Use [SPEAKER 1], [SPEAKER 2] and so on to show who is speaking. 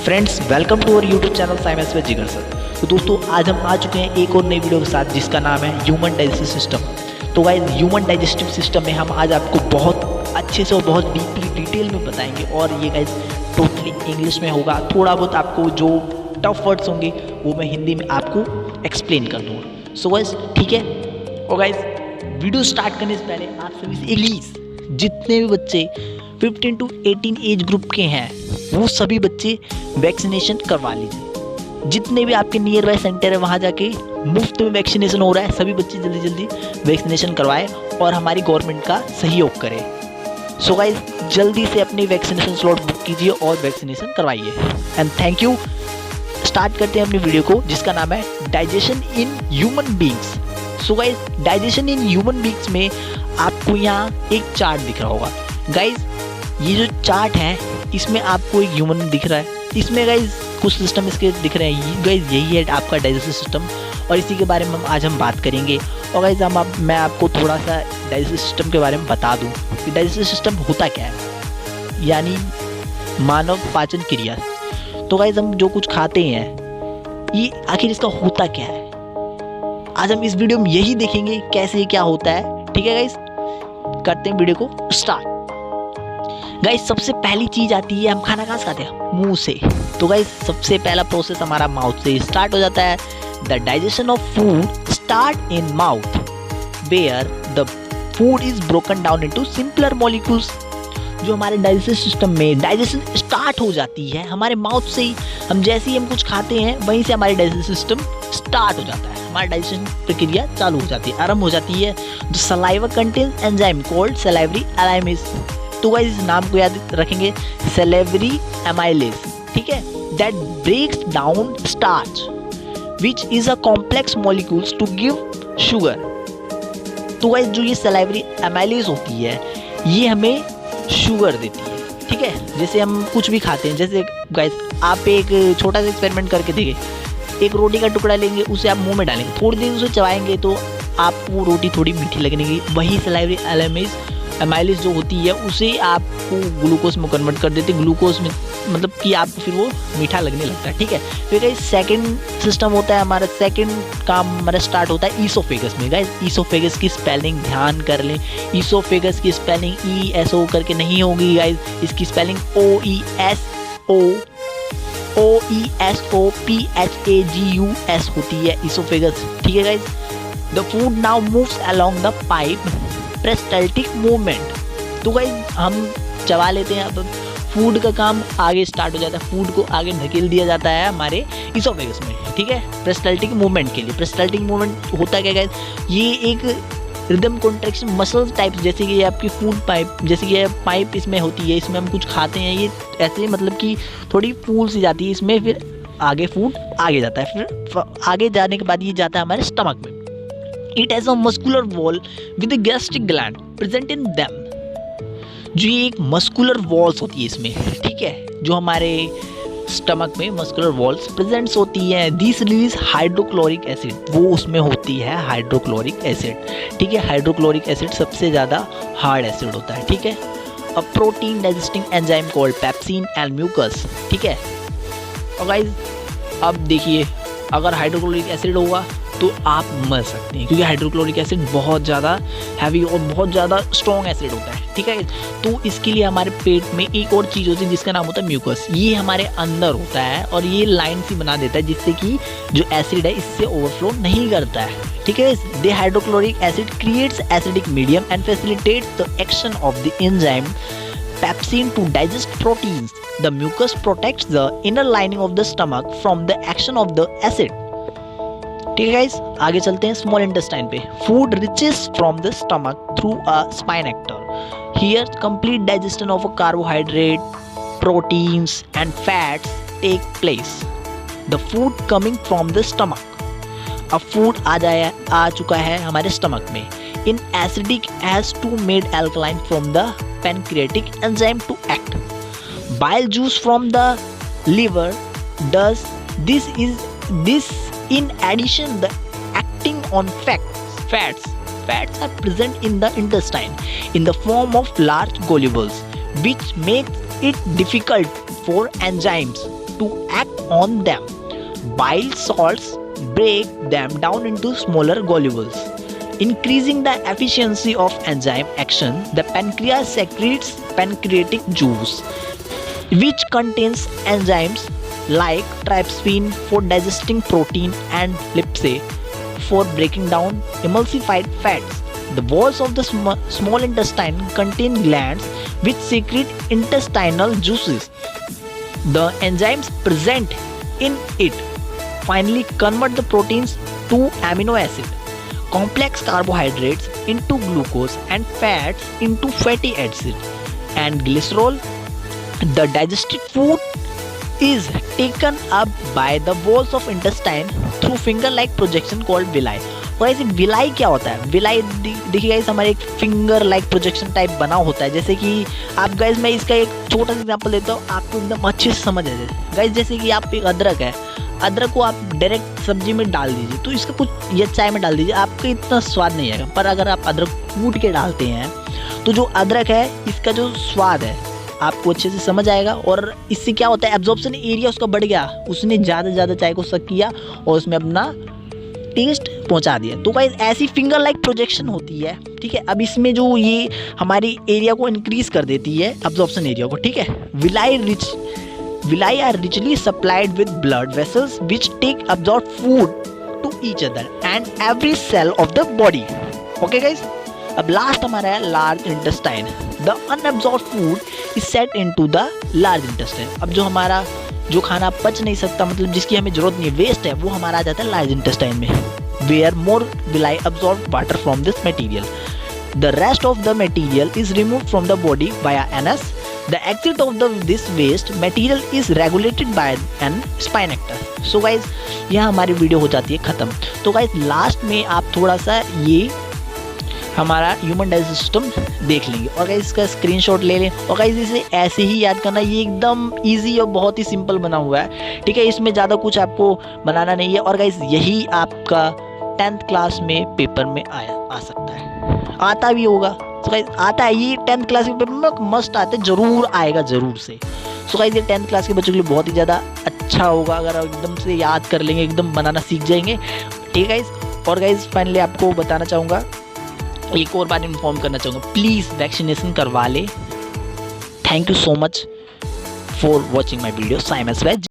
[SPEAKER 1] Friends, welcome to our YouTube channel science with Jigar sir. तो दोस्तों, आज हम आ चुके हैं एक और नई वीडियो के साथ जिसका नाम है ह्यूमन डाइजेस्टिव सिस्टम। तो गाइस, ह्यूमन डाइजेस्टिव सिस्टम में हम आज आपको बहुत अच्छे से और बहुत डीपली डिटेल में बताएंगे और ये गाइस टोटली इंग्लिश में होगा। थोड़ा बहुत आपको जो टफ वर्ड्स होंगे वो मैं हिंदी में आपको एक्सप्लेन कर दूँगा। सो गाइस, ठीक है। और गाइस, वीडियो स्टार्ट करने से पहले आप सभी से प्लीज़, जितने भी बच्चे 15 to 18 एज ग्रुप के हैं वो सभी बच्चे वैक्सीनेशन करवा लीजिए। जितने भी आपके नियर बाय सेंटर है वहाँ जाके मुफ्त में वैक्सीनेशन हो रहा है। सभी बच्चे जल्दी जल्दी वैक्सीनेशन करवाएं और हमारी गवर्नमेंट का सहयोग करें। सो गाइस, जल्दी से अपनी वैक्सीनेशन स्लॉट बुक कीजिए और वैक्सीनेशन करवाइए। And thank you. स्टार्ट करते हैं अपनी वीडियो को जिसका नाम है digestion in human beings. So guys, digestion in human beings में आपको यहाँ एक चार्ट दिख रहा होगा। गाइस, ये जो चार्ट है इसमें आपको एक ह्यूमन दिख रहा है। इसमें गाइस कुछ सिस्टम इसके दिख रहे हैं। गाइस, यही है आपका डाइजेस्टिव सिस्टम और इसी के बारे में आज हम बात करेंगे। और गाइस, मैं आपको थोड़ा सा डाइजेस्टिव सिस्टम के बारे में बता दूं कि डाइजेस्टिव सिस्टम होता क्या है, यानी मानव पाचन क्रिया। तो गाइस, हम जो कुछ खाते हैं ये आखिर इसका होता क्या है, आज हम इस वीडियो में यही देखेंगे कैसे क्या होता है। ठीक है गाइस, करते हैं वीडियो को स्टार्ट। गाइस, सबसे पहली चीज आती है, हम खाना कहाँ से खाते हैं? मुंह से। तो गाइस, सबसे पहला प्रोसेस हमारा माउथ से स्टार्ट हो जाता है। The digestion of food start in mouth where the food is broken down into simpler molecules. जो हमारे डाइजेस्टिव सिस्टम में डाइजेशन स्टार्ट हो जाती है हमारे माउथ से ही। हम जैसे ही हम कुछ खाते हैं वहीं से हमारी डाइजेस्टिव सिस्टम स्टार्ट हो जाता है, हमारी डाइजेशन प्रक्रिया चालू हो जाती है, आरंभ हो जाती है। The saliva contains enzyme called salivary एलाइमेज। तो गाइस, इस नाम को याद रखेंगे, सलेवरी एमाइलेज। ठीक है, that breaks down starch which is a complex molecules to give sugar. तो गाइस, जो ये सलेवरी एमाइलेज होती है ये हमें शुगर देती है। ठीक है, जैसे हम कुछ भी खाते हैं, जैसे गाइस आप एक छोटा सा एक्सपेरिमेंट करके देखिए। एक रोटी का टुकड़ा लेंगे, उसे आप मुंह में डालेंगे, थोड़ी देर उसे चबाएंगे तो आपको रोटी थोड़ी मीठी लगने लगी। वही सलाइवरी एमाइलेज जो होती है उसे आपको ग्लूकोज में कन्वर्ट कर देते हैं। ग्लूकोज में मतलब कि आपको फिर वो मीठा लगने लगता है। ठीक है, फिर गाइस सेकंड सिस्टम होता है हमारा, सेकंड काम हमारा स्टार्ट होता है ईसोफेगस में। गाइस, ईसोफेगस की स्पेलिंग ध्यान कर लें। ईसोफेगस की स्पेलिंग ESO करके नहीं होगी गाइस, इसकी स्पेलिंग OESOPHAGUS होती है, ईसोफेगस। ठीक है guys, the food now moves along the pipe peristaltic movement. तो गाइस, हम चबा लेते हैं, अब फूड का काम आगे स्टार्ट हो जाता है, फूड को आगे धकेल दिया जाता है हमारे इसोफेगस में। ठीक है, पेरिस्टाल्टिक मूवमेंट के लिए। पेरिस्टाल्टिक मूवमेंट होता क्या गाइस, ये एक रिदम कॉन्ट्रैक्शन मसल्स टाइप, जैसे कि ये आपकी फूड पाइप, जैसे कि ये पाइप इसमें होती है, इसमें हम कुछ खाते हैं, ये ऐसे मतलब कि थोड़ी फूल सी जाती है इसमें, फिर आगे फूड आगे जाता है, फिर आगे जाने के बाद ये जाता है हमारे स्टमक में। It has a muscular wall with a gastric gland present in them। जो ये एक मस्कुलर वॉल्स होती है इसमें, ठीक है, जो हमारे स्टमक में मस्कुलर वॉल्स प्रेजेंट्स होती है। दिस रिलीज हाइड्रोक्लोरिक एसिड, वो उसमें होती है हाइड्रोक्लोरिक एसिड। ठीक है, हाइड्रोक्लोरिक एसिड सबसे ज़्यादा हार्ड एसिड होता है। ठीक है, a protein digesting enzyme called pepsin and mucus. ठीक है, और गाइस अब देखिए, अगर हाइड्रोक्लोरिक एसिड होगा तो आप मर सकते हैं, क्योंकि हाइड्रोक्लोरिक एसिड बहुत ज़्यादा हैवी और बहुत ज़्यादा स्ट्रॉन्ग एसिड होता है। ठीक है, तो इसके लिए हमारे पेट में एक और चीज़ होती है जिसका नाम होता है म्यूकस। ये हमारे अंदर होता है और ये लाइन सी बना देता है जिससे कि जो एसिड है इससे ओवरफ्लो नहीं करता है। ठीक है, the hydrochloric acid creates acidic medium and facilitates the action of the enzyme pepsin to digest proteins. The mucus protects the inner lining of the stomach from the action of the acid. ठीक है guys, आगे चलते हैं small intestine पे। Food reaches from the stomach through a sphincter. Here complete digestion of a carbohydrate, proteins and fats take place. The food coming from the stomach. अब food आ चुका है हमारे स्टमक में। In acidic has to made alkaline from the pancreatic enzyme to act. Bile juice from the liver does this. In addition, the acting on fats are present in the intestine in the form of large globules, which makes it difficult for enzymes to act on them. Bile salts break them down into smaller globules, increasing the efficiency of enzyme action. The pancreas secretes pancreatic juice, which contains enzymes like trypsin for digesting protein and lipase for breaking down emulsified fats. The walls of the small intestine contain glands which secrete intestinal juices. The enzymes present in it finally convert the proteins to amino acid, complex carbohydrates into glucose, and fats into fatty acid and glycerol. The digested food is taken up by the walls of intestine through finger-like projection called villi. और ऐसे villi क्या होता है? Villi देखिए guys, हमारे एक finger like projection type बना होता है। जैसे कि आप गाइस, मैं इसका एक छोटा सा एग्जांपल देता हूँ, आपको एकदम अच्छे से समझ आ जाए गाइस। जैसे कि आप एक अदरक है, अदरक को आप डायरेक्ट सब्जी में डाल दीजिए तो इसका कुछ, या चाय में डाल दीजिए, आपको इतना स्वाद नहीं आएगा। पर अगर आप अदरक कूट के डालते हैं तो जो अदरक है इसका जो स्वाद है आपको अच्छे से समझ आएगा। और इससे क्या होता है, एब्जॉर्प्शन एरिया उसका बढ़ गया, उसने ज़्यादा से ज़्यादा चाय को सक किया और उसमें अपना टेस्ट पहुंचा दिया। तो गाइस ऐसी फिंगर लाइक प्रोजेक्शन होती है, ठीक है। अब इसमें जो ये हमारी एरिया को इंक्रीज कर देती है, एब्जॉर्प्शन एरिया को, ठीक है। Villi are richly supplied with blood vessels which take absorb food to each other and every cell of the body. Okay guys, अब लास्ट हमारा है large intestine. The unabsorbed food is sent into the large intestine. अब जो हमारा जो खाना पच नहीं सकता, मतलब जिसकी हमें जरूरत नहीं है, वेस्ट है, वो हमारा आ जाता है लार्ज इंटेस्टाइन में, where more villi absorb water from this material. The rest of the material is removed from the body via anus. The exit of this waste material is regulated by an sphincter. So guys यहाँ हमारी video हो जाती है ख़त्म। तो guys last में आप थोड़ा सा ये हमारा ह्यूमन डाइजेस्टिव सिस्टम देख लेंगे और गाइस इसका स्क्रीनशॉट ले लें। और गाइस इसे ऐसे ही याद करना, ये एकदम इजी और बहुत ही सिंपल बना हुआ है, ठीक है। इसमें ज़्यादा कुछ आपको बनाना नहीं है। और गाइस यही आपका 10th क्लास में पेपर में आ सकता है, आता भी होगा। तो गाइस आता है, ये 10th क्लास के पेपर में मस्ट आते, जरूर आएगा जरूर से। सो गाइस ये 10th क्लास के बच्चों के लिए बहुत ही ज़्यादा अच्छा होगा अगर आप एकदम से याद कर लेंगे, एकदम बनाना सीख जाएंगे, ठीक है गाइस। और गाइस फाइनली आपको बताना चाहूँगा, एक और बार इन्फॉर्म करना चाहूँगा, प्लीज़ वैक्सीनेशन करवा ले। Thank you so much for watching my video. साइमस वेज।